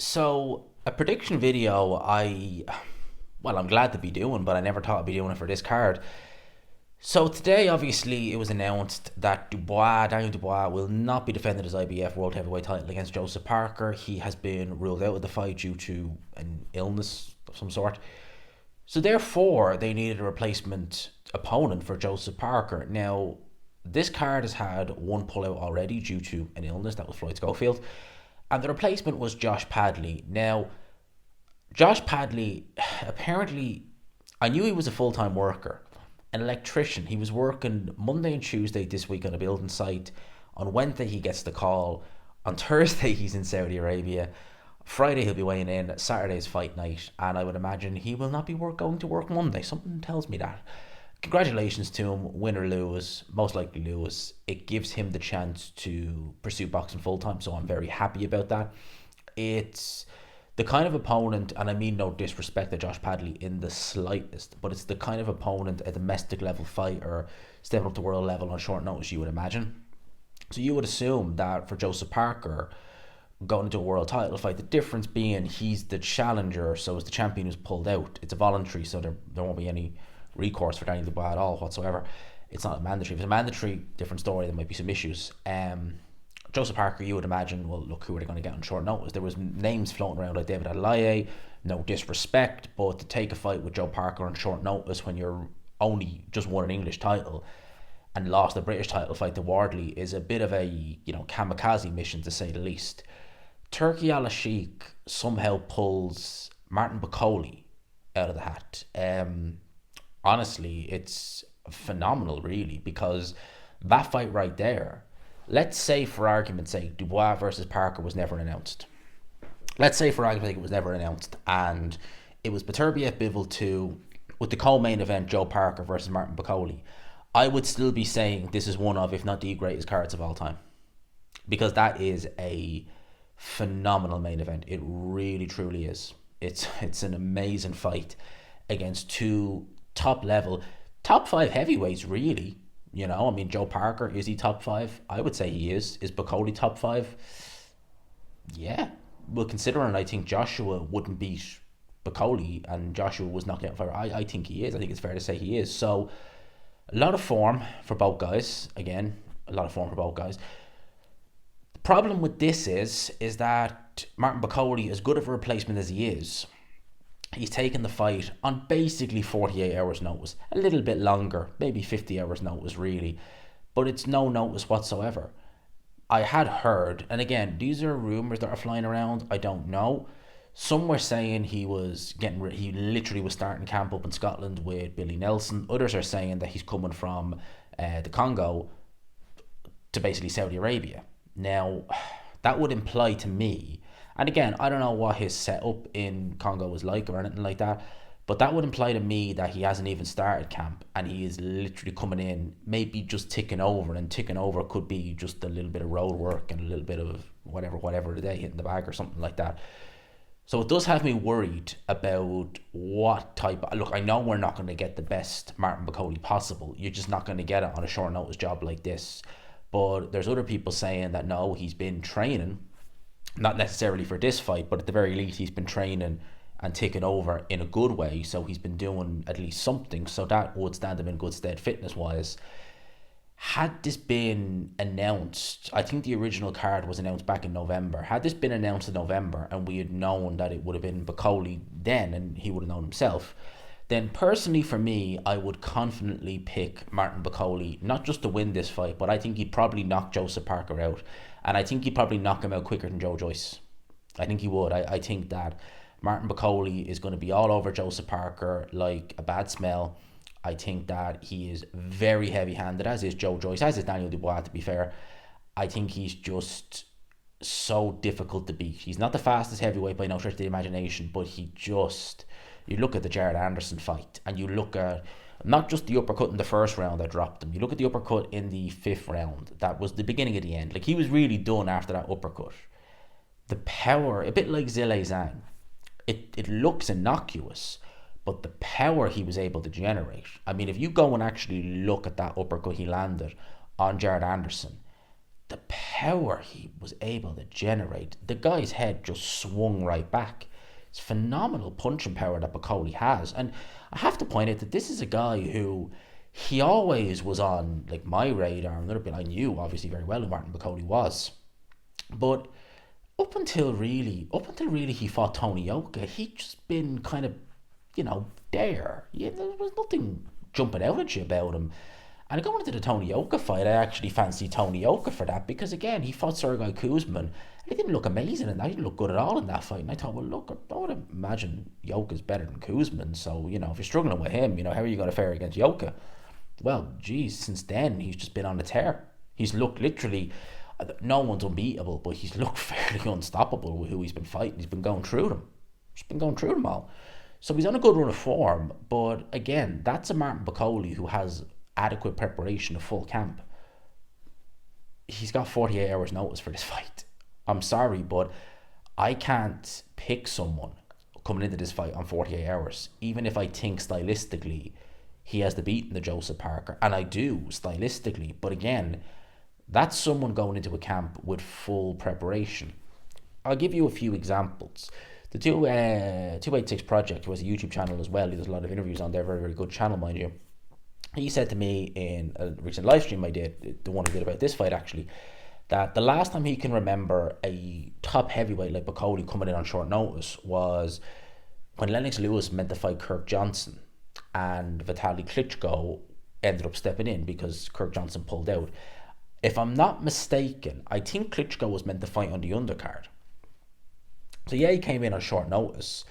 So a prediction video, I'm glad to be doing, but I never thought I'd be doing it for this card. So today, obviously, it was announced that Daniel Dubois, will not be defending his IBF World Heavyweight title against Joseph Parker. He has been ruled out of the fight due to an illness of some sort. So therefore, they needed a replacement opponent for Joseph Parker. Now, this card has had one pullout already due to an illness. That was Floyd Schofield. And the replacement was Josh Padley. Now, Josh Padley, apparently, I knew he was a full time worker, an electrician. He was working Monday and Tuesday this week on a building site. On Wednesday, he gets the call. On Thursday, he's in Saudi Arabia. Friday, he'll be weighing in. Saturday's fight night. And I would imagine he will not be going to work Monday. Something tells me that. Congratulations to him, win or lose, most likely lose. It gives him the chance to pursue boxing full time, so I'm very happy about that. It's the kind of opponent, and I mean no disrespect to Josh Padley in the slightest, but it's the kind of opponent a domestic level fighter stepping up to world level on short notice, you would imagine. So you would assume that for Joseph Parker, going into a world title fight, the difference being he's the challenger, so it's the champion who's pulled out. It's a voluntary, so there won't be any recourse for Daniel Dubois at all whatsoever. It's not a mandatory. If it's a mandatory, different story. There might be some issues. Joseph Parker, you would imagine, well, look, who are they going to get on short notice? There was names floating around like David Adelaye. No disrespect, but to take a fight with Joe Parker on short notice when you're only just won an English title and lost the British title fight to Wardley is a bit of a kamikaze mission, to say the least. Turki Al Sheikh somehow pulls Martin Bakole out of the hat. Honestly, it's phenomenal, really, because that fight right there, let's say for argument's sake, Dubois versus Parker was never announced. Let's say for argument's sake it was never announced, and it was Beterbiev Bivol 2 with the co-main event Joe Parker versus Martin Bakole. I would still be saying this is one of, if not the greatest cards of all time, because that is a phenomenal main event. It really, truly is. It's an amazing fight against two top five heavyweights, really. I mean, Joe Parker, is he top five? I would say he is. Is Bakole top five? Yeah. Well, considering I think Joshua wouldn't beat Bakole and Joshua was knocked out for I think he is. I think it's fair to say he is. So, a lot of form for both guys. Again, a lot of form for both guys. The problem with this is that Martin Bakole, as good of a replacement as he is, he's taken the fight on basically 48 hours notice. A little bit longer, maybe 50 hours notice, really. But it's no notice whatsoever. I had heard, and again, these are rumours that are flying around. I don't know. Some were saying he literally was starting camp up in Scotland with Billy Nelson. Others are saying that he's coming from the Congo to basically Saudi Arabia. Now, that would imply to me, and again, I don't know what his setup in Congo was like or anything like that, but that would imply to me that he hasn't even started camp and he is literally coming in, maybe just ticking over, and ticking over could be just a little bit of road work and a little bit of whatever today, hitting the bag or something like that. So it does have me worried about what type of... Look, I know we're not going to get the best Martin Bakole possible. You're just not going to get it on a short notice job like this. But there's other people saying that no, he's been training, not necessarily for this fight, but at the very least he's been training and taking over in a good way. So he's been doing at least something. So that would stand him in good stead fitness-wise. Had this been announced, I think the original card was announced back in November. Had this been announced in November and we had known that it would have been Bakole then, and he would have known himself, then personally for me, I would confidently pick Martin Bakole, not just to win this fight, but I think he'd probably knock Joseph Parker out. And I think he'd probably knock him out quicker than Joe Joyce. I think he would. I think that Martin Bakole is going to be all over Joseph Parker like a bad smell. I think that he is very heavy-handed, as is Joe Joyce, as is Daniel Dubois, to be fair. I think he's just so difficult to beat. He's not the fastest heavyweight by no stretch of the imagination, but he just... You look at the Jared Anderson fight, and you look at not just the uppercut in the first round that dropped him. You look at the uppercut in the fifth round. That was the beginning of the end. Like, he was really done after that uppercut. The power, a bit like Zhilei Zhang, it looks innocuous, but the power he was able to generate. I mean, if you go and actually look at that uppercut he landed on Jared Anderson, the power he was able to generate, the guy's head just swung right back. It's phenomenal punching power that Bakole has. And I have to point out that this is a guy who he always was on like my radar. Another bit I knew obviously very well who Martin Bakole was. But up until really he fought Tony Yoka, he'd just been kind of, there. Yeah, there was nothing jumping out at you about him. And going into the Tony Yoka fight, I actually fancied Tony Yoka for that because, again, he fought Sergei Kuzman. And he didn't look amazing in that. He didn't look good at all in that fight. And I thought, well, look, I would imagine Yoka's better than Kuzman. So, if you're struggling with him, how are you going to fare against Yoka? Well, geez, since then, he's just been on the tear. He's looked literally, no one's unbeatable, but he's looked fairly unstoppable with who he's been fighting. He's been going through them. He's been going through them all. So he's on a good run of form. But, again, that's a Martin Bakole who has adequate preparation of full camp. He's got 48 hours notice for this fight. I'm sorry, but I can't pick someone coming into this fight on 48 hours, even if I think stylistically he has the beat in the Joseph Parker, and I do stylistically, but again, that's someone going into a camp with full preparation. I'll give you a few examples. The 286 Project, who has a YouTube channel as well, he does a lot of interviews on there, very, very good channel, mind you. He said to me in a recent live stream I did, the one I did about this fight actually, that the last time he can remember a top heavyweight like Bakole coming in on short notice was when Lennox Lewis meant to fight Kirk Johnson and Vitaly Klitschko ended up stepping in because Kirk Johnson pulled out. If I'm not mistaken, I think Klitschko was meant to fight on the undercard. So yeah, he came in on short notice.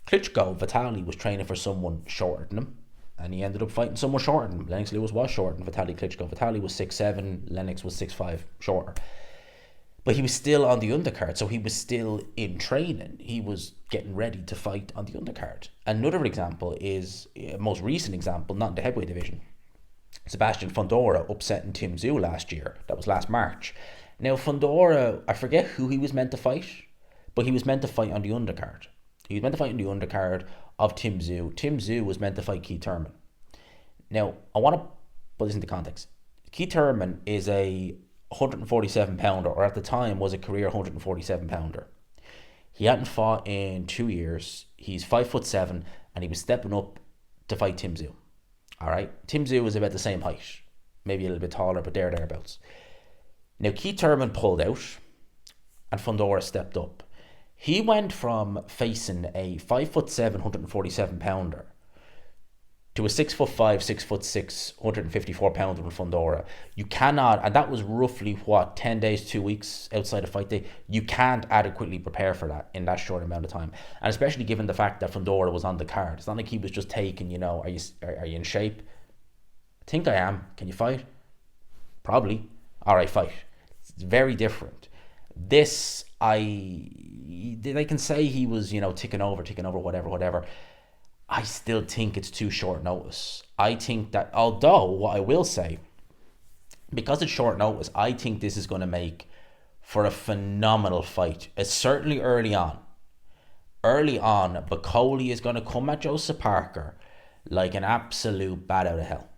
Vitaly was training for someone shorter than him, and he ended up fighting someone shorter than him. Lennox Lewis was shorter than Vitaly Klitschko. Vitaly was 6'7", Lennox was 6'5", shorter. But he was still on the undercard, so he was still in training. He was getting ready to fight on the undercard. Another example is, a most recent example, not in the heavyweight division, Sebastian Fundora upsetting Tim Tszyu last year. That was last March. Now, Fundora, I forget who he was meant to fight, but he was meant to fight on the undercard. He was meant to fight on the undercard of Tim Tszyu. Tim Tszyu was meant to fight Keith Thurman. Now, I want to put this into context. Keith Thurman is a 147 pounder, or at the time was a career 147 pounder. He hadn't fought in 2 years. He's 5'7", and he was stepping up to fight Tim Tszyu. All right, Tim Tszyu was about the same height, maybe a little bit taller, but thereabouts. Now Keith Thurman pulled out, and Fundora stepped up. He went from facing a 5'7", 147 pounder to a 6'5", 6'6", 154 pounder with Fundora. You cannot, and that was roughly 10 days, 2 weeks outside of fight day. You can't adequately prepare for that in that short amount of time, and especially given the fact that Fundora was on the card. It's not like he was just taking, are you in shape? I think I am. Can you fight? Probably. All right, fight. It's very different. This, they can say he was, ticking over, whatever. I still think it's too short notice. I think that, although what I will say, because it's short notice, I think this is going to make for a phenomenal fight. It's certainly early on. Early on, Bakole is going to come at Joseph Parker like an absolute bat out of hell.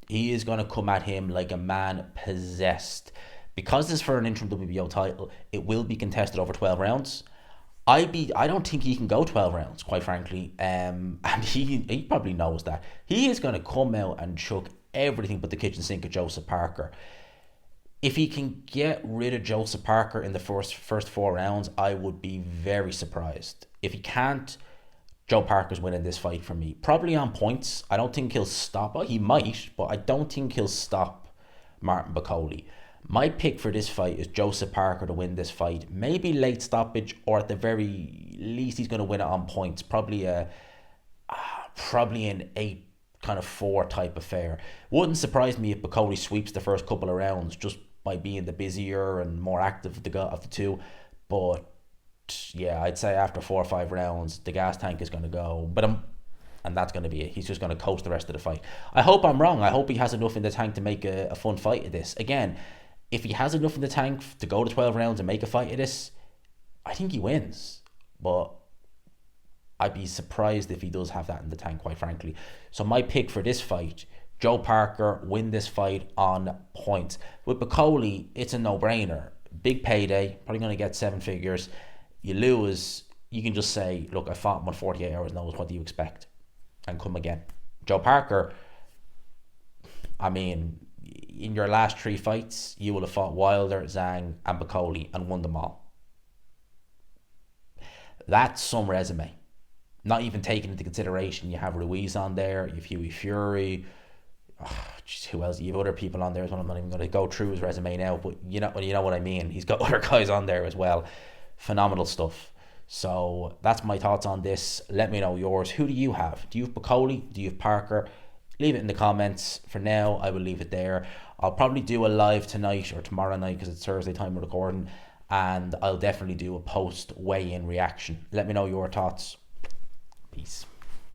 He is going to come at him like a man possessed. Because this is for an interim WBO title, it will be contested over 12 rounds. I don't think he can go 12 rounds, quite frankly. And he probably knows that. He is going to come out and chuck everything but the kitchen sink at Joseph Parker. If he can get rid of Joseph Parker in the first 4 rounds, I would be very surprised. If he can't, Joe Parker's winning this fight for me. Probably on points. I don't think he'll stop. He might, but I don't think he'll stop Martin Bakole. My pick for this fight is Joseph Parker to win this fight. Maybe late stoppage, or at the very least, he's going to win it on points. Probably an 8-4 type affair. Wouldn't surprise me if Bakole sweeps the first couple of rounds just by being the busier and more active of the two. But yeah, I'd say after 4 or 5 rounds, the gas tank is going to go. And that's going to be it. He's just going to coast the rest of the fight. I hope I'm wrong. I hope he has enough in the tank to make a fun fight of this. Again, if he has enough in the tank to go to 12 rounds and make a fight of this, I think he wins. But I'd be surprised if he does have that in the tank, quite frankly. So my pick for this fight Joe Parker win this fight on points. With Bakole, it's a no-brainer. Big payday, probably going to get 7 figures. You lose, you can just say, look, I fought him on 48 hours notice. What do you expect? And come again. Joe Parker, I mean, in your last 3 fights, you will have fought Wilder, Zhang, and Bakole and won them all. That's some resume. Not even taking into consideration, you have Ruiz on there, you have Hughie Fury. Oh, geez, who else? You have other people on there as well. I'm not even going to go through his resume now, but you know what I mean. He's got other guys on there as well. Phenomenal stuff. So that's my thoughts on this. Let me know yours. Who do you have? Do you have Bakole? Do you have Parker? Leave it in the comments. For now, I will leave it there. I'll probably do a live tonight or tomorrow night because it's Thursday time of recording, and I'll definitely do a post weigh-in reaction. Let me know your thoughts. Peace.